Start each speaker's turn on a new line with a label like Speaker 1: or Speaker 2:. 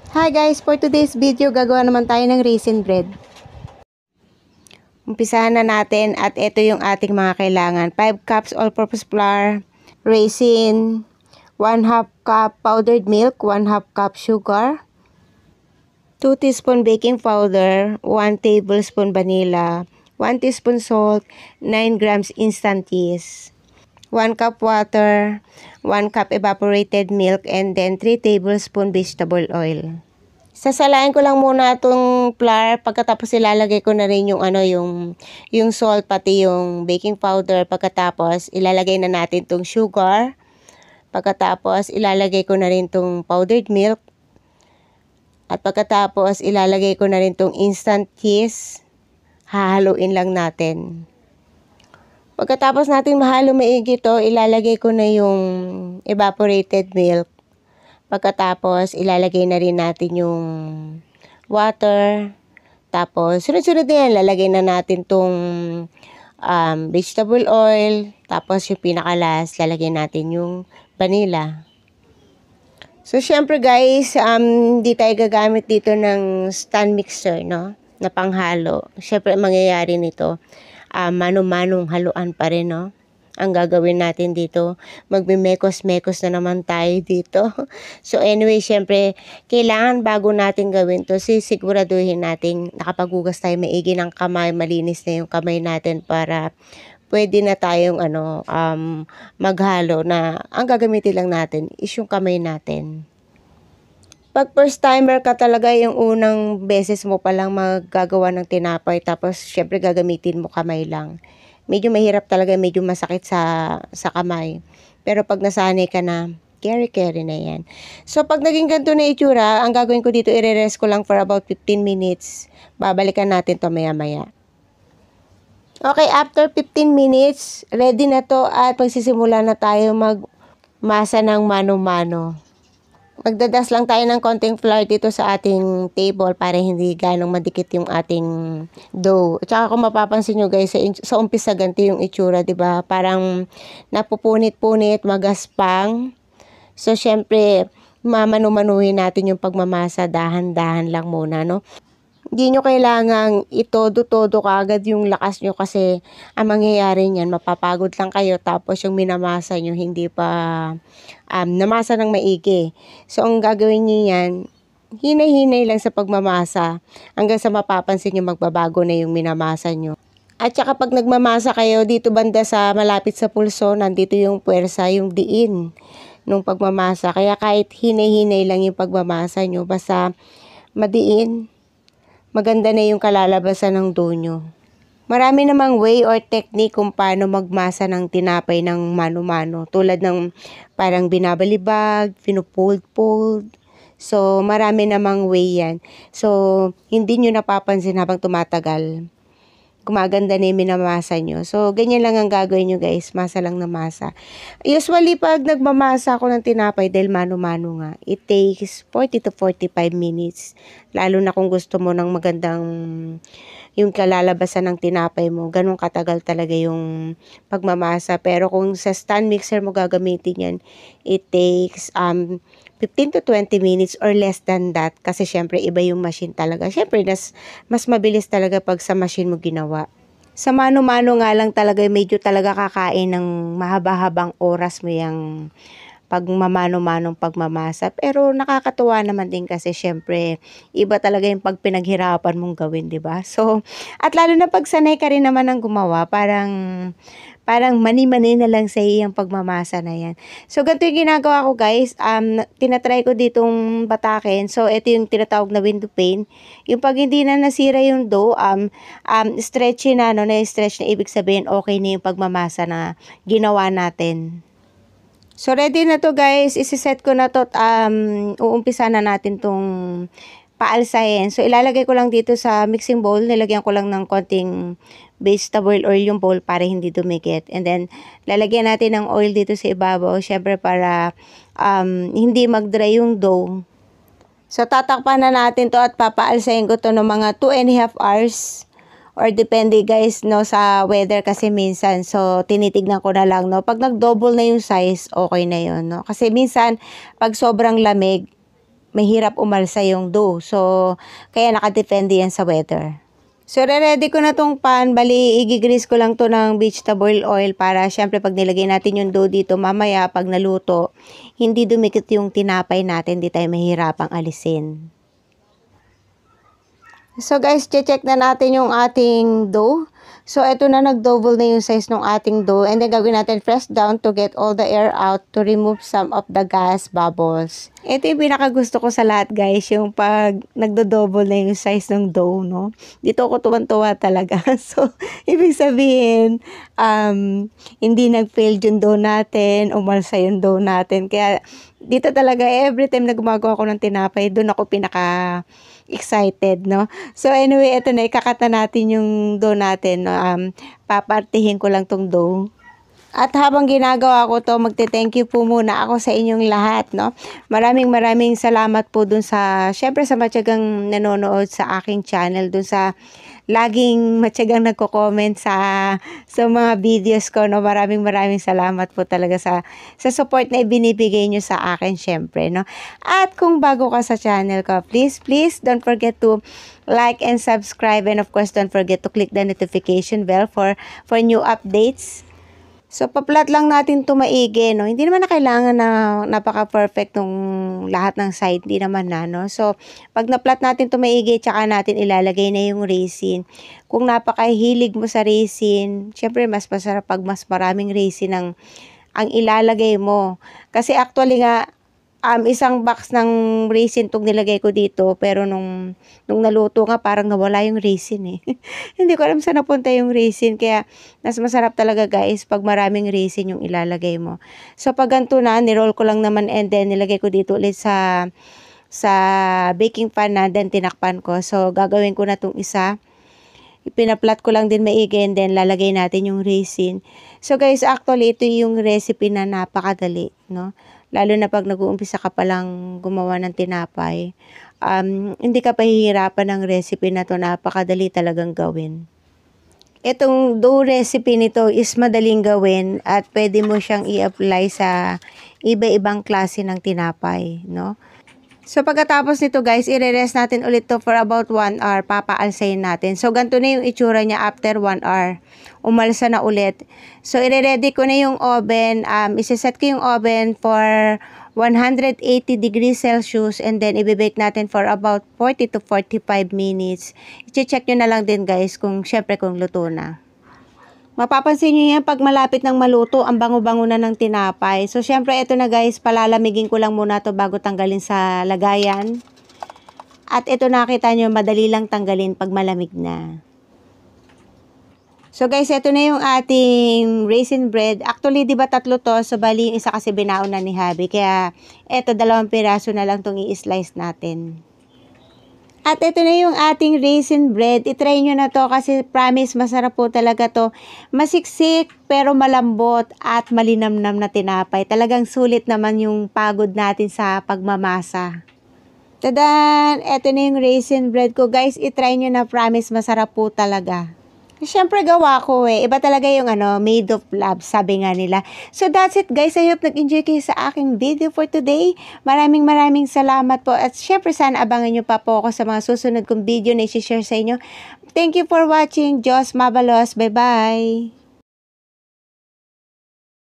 Speaker 1: Hi guys, for today's video gagawa naman tayo ng raisin bread. Umpisahan na natin at ito yung ating mga kailangan. 5 cups all-purpose flour, raisin, 1/2 cup powdered milk, 1/2 cup sugar, 2 teaspoon baking powder, 1 tablespoon vanilla, 1 teaspoon salt, 9 grams instant yeast, 1 cup water, 1 cup evaporated milk, and then 3 tablespoon vegetable oil. Sasalain ko lang muna itong flour, pagkatapos ilalagay ko na rin yung yung salt pati yung baking powder, pagkatapos ilalagay na natin itong sugar, pagkatapos ilalagay ko na rin itong powdered milk, at pagkatapos ilalagay ko na rin itong instant yeast. Hahaluin lang natin. Pagkatapos natin mahalo maigi ito, ilalagay ko na yung evaporated milk. Pagkatapos, ilalagay na rin natin yung water. Tapos, sunod-sunod na yan, lalagay na natin tong vegetable oil. Tapos, yung pinakalas, lalagay natin yung vanilla. So, syempre guys, hindi tayo gagamit dito ng stand mixer, no? Na panghalo. Syempre, mangyayari nito, mano-manong haluan pa rin, no? Ang gagawin natin dito, magmimekos-mekos na naman tayo dito. So anyway, syempre, kailangan bago natin gawin to, siguraduhin natin nakapaghugas tayo maigi ng kamay, malinis na yung kamay natin para pwede na tayong maghalo na ang gagamitin lang natin is yung kamay natin. Pag first timer ka talaga, yung unang beses mo palang maggagawa ng tinapay, tapos syempre gagamitin mo kamay lang. Medyo mahirap talaga, medyo masakit sa kamay. Pero pag nasanay ka na, carry na yan. So, pag naging ganito na itsura, ang gagawin ko dito, i-rest ko lang for about 15 minutes. Babalikan natin to maya-maya. Okay, after 15 minutes, ready na to at magsisimula na tayo magmasa ng mano-mano. Magdadas lang tayo ng konting flour dito sa ating table para hindi ganong madikit yung ating dough. At saka kung mapapansin nyo guys, sa umpisa ganito yung itsura, diba? Parang napupunit-punit, magaspang. So, syempre, mamanu-manuhin natin yung pagmamasa, dahan-dahan lang muna, no? Hindi nyo kailangang itodo-todo kaagad yung lakas nyo kasi ang mangyayari niyan, mapapagod lang kayo tapos yung minamasa nyo hindi pa namasa ng maigi. So, ang gagawin nyo yan, hinay-hinay lang sa pagmamasa hanggang sa mapapansin nyo magbabago na yung minamasa nyo. At saka pag nagmamasa kayo dito banda sa malapit sa pulso, nandito yung puwersa, yung diin nung pagmamasa. Kaya kahit hinay-hinay lang yung pagmamasa nyo, basta madiin, maganda na yung kalalabasan ng dough nyo. Marami namang way or technique kung paano magmasa ng tinapay ng mano-mano. Tulad ng parang binabalibag, pinupold-fold. So, marami namang way yan. So, hindi nyo napapansin habang tumatagal. Gumaganda na yung minamasa nyo. So, ganyan lang ang gagawin nyo guys. Masa lang na masa. Usually, pag nagmamasa ako ng tinapay dahil mano-mano nga, it takes 40 to 45 minutes. Lalo na kung gusto mo ng magandang yung kalalabasan ng tinapay mo. Ganun katagal talaga yung pagmamasa. Pero kung sa stand mixer mo gagamitin yan, it takes 15 to 20 minutes or less than that. Kasi syempre iba yung machine talaga. Syempre mas mabilis talaga pag sa machine mo ginawa. Sa mano-mano nga lang talaga, medyo talaga kakain ng mahaba-habang oras mo yung pagmamano-manong pagmamasa. Pero nakakatuwa naman din kasi syempre iba talaga yung pag pinaghirapan mong gawin, 'di ba? So, at lalo na pag sanay ka rin naman ng gumawa, parang mani-mani na lang sa iyang pagmamasa na yan. So, ganito yung ginagawa ko guys. Tinatry ko ditong batakin. So, ito yung tinatawag na window pane. Yung pag hindi na nasira yung dough, stretchy na, na-stretch na, ibig sabihin okay na yung pagmamasa na ginawa natin. So, ready na to guys. Isiset ko na to. Uumpisa na natin tong paalsahin. So, ilalagay ko lang dito sa mixing bowl. Nilagyan ko lang ng konting vegetable oil yung bowl para hindi dumikit. And then, lalagyan natin ng oil dito sa ibabaw. Syempre para hindi mag-dry yung dough. So, tatakpan na natin to at papaalsahin ko to ng mga 2.5 hours. Or depende guys, no, sa weather kasi minsan. So, tinitignan ko na lang, no. Pag nag-double na yung size, okay na yun, no. Kasi minsan, pag sobrang lamig, mahirap umalsa yung dough. So, kaya nakadepende yan sa weather. So, ready ko na tong pan. Bali, igigrease ko lang to ng vegetable oil para syempre pag nilagay natin yung dough dito, mamaya pag naluto, hindi dumikit yung tinapay natin, hindi tayo mahirapang alisin. So guys, check na natin yung ating dough. So ito na, nag-double na yung size ng ating dough. And then gagawin natin press down to get all the air out to remove some of the gas bubbles. Ito yung pinakagusto ko sa lahat guys, yung pag nagdo-double na yung size ng dough, no? Dito ako tuwan-tuwa talaga. So, ibig sabihin, hindi nag-fail yung dough natin, umalsa yung dough natin. Kaya dito talaga, every time na gumagawa ko ng tinapay, doon ako excited, no? So, anyway, ito na, ikakata natin yung dough natin, no? Papartihin ko lang tong dough. At habang ginagawa ko to, magte-thank you po muna ako sa inyong lahat, no? Maraming salamat po dun sa, syempre sa matyagang nanonood sa aking channel, dun sa laging matyagang nagko-comment sa mga videos ko, no? Maraming salamat po talaga sa support na ibinibigay nyo sa akin, syempre, no? At kung bago ka sa channel ko, please don't forget to like and subscribe, and of course, don't forget to click the notification bell for new updates. So, paplat lang natin ito maigi, no? Hindi naman na kailangan na napaka-perfect nung lahat ng side, hindi naman na, no? So, pag naplat natin ito maigi, tsaka natin ilalagay na yung resin. Kung napakahilig mo sa resin, syempre mas masarap pag mas maraming resin ang ilalagay mo. Kasi actually nga, isang box ng resin itong nilagay ko dito, pero nung naluto nga parang nawala yung resin eh. Hindi ko alam saan napunta yung resin, kaya mas masarap talaga guys pag maraming resin yung ilalagay mo. So pag ganito na, niroll ko lang naman, and then nilagay ko dito ulit sa baking pan na, then tinakpan ko. So gagawin ko na itong isa. Pinaplat ko lang din maigi, and then lalagay natin yung resin. So guys, actually ito yung recipe na napakadali, no? Lalo na pag nag-uumpisa ka palang gumawa ng tinapay, hindi ka pahihirapan ng recipe na to, napakadali talagang gawin. Itong dough recipe nito is madaling gawin at pwede mo siyang i-apply sa iba-ibang klase ng tinapay, no? So, pagkatapos nito guys, i-rest natin ulit to for about 1 hour. Papaalsayin natin. So, ganito na yung itsura niya after 1 hour. Umalsa na ulit. So, i-ready ko na yung oven. Isa-set ko yung oven for 180 degrees Celsius, and then i-bake natin for about 40 to 45 minutes. I-check nyo na lang din guys kung syempre kung luto na. Mapapansin nyo yan pag malapit ng maluto, ang bango-bango na ng tinapay. So, syempre, ito na guys, palalamigin ko lang muna to bago tanggalin sa lagayan. At ito nakita nyo, madali lang tanggalin pag malamig na. So, guys, ito na yung ating raisin bread. Actually, di ba 3 to? So, bali yung isa kasi binaon na ni Habi. Kaya, ito, 2 piraso na lang itong i-slice natin. At ito na yung ating raisin bread. I-try nyo na to kasi promise masarap po talaga to. Masiksik pero malambot at malinamnam na tinapay. Talagang sulit naman yung pagod natin sa pagmamasa. Tadan! Ito na yung raisin bread ko. Guys, i-try nyo na, promise masarap po talaga. Siyempre gawa ko eh. Iba talaga yung made of love, sabi nga nila. So that's it guys. I hope nag-enjoy kayo sa aking video for today. Maraming salamat po. At siyempre sana abangan nyo pa po ako sa mga susunod kong video na i-share sa inyo. Thank you for watching. Diyos mabalos. Bye-bye.